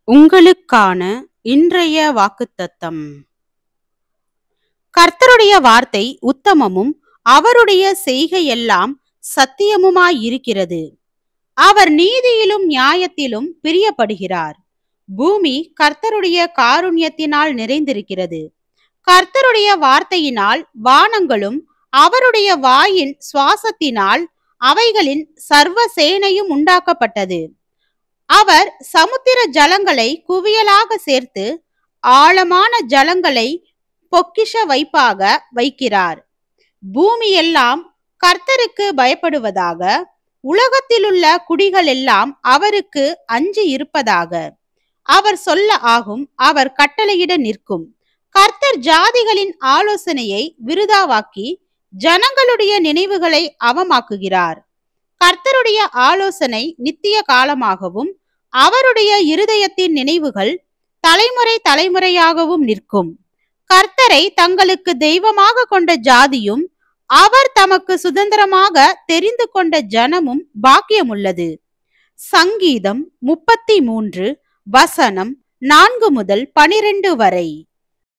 உங்களுக்கான இன்றைய வாக்குத்தத்தம். கர்த்தருடைய வார்த்தை உத்தமமும் அவருடைய செய்கையெல்லாம் சத்தியமுமாயிருக்கிறது. அவர் நீதியிலும் நியாயத்திலும் பிரியப்படுகிறார். பூமி கர்த்தருடைய காருண்யத்தினால் நிறைந்திருக்கிறது. கர்த்தருடைய வார்த்தையினால் வானங்களும் அவருடைய வாயின் சுவாசத்தினால் அவைகளின் சர்வ சேனையும் உண்டாக்கப்பட்டது. அவர் சமுத்திர ஜலங்களை குவியலாக சேர்த்து ஆழமான ஜலங்களை பொக்கிஷ வைப்பாக வைக்கிறார். பூமியெல்லாம் கர்த்தருக்கு பயப்படுவதாக, உலகத்திலுள்ள குடிகள் எல்லாம் அவருக்கு அஞ்சி இருப்பதாக. அவர் சொல்ல ஆகும், அவர் கட்டளையிட நிற்கும். கர்த்தர் ஜாதிகளின் ஆலோசனையை விருதாவாக்கி ஜனங்களுடைய நினைவுகளை அவமாக்குகிறார். கர்த்தருடைய ஆலோசனை நித்திய காலமாகவும் அவருடைய இருதயத்தின் நினைவுகள் தலைமுறை தலைமுறையாகவும் நிற்கும். கர்த்தரை தங்களுக்கு தெய்வமாக கொண்ட ஜாதியும் அவர் தமக்கு சுதந்திரமாக தெரிந்து கொண்ட ஜனமும் பாக்கியமுள்ளது. சங்கீதம் 33 வசனம் 4 முதல் 12 வரை.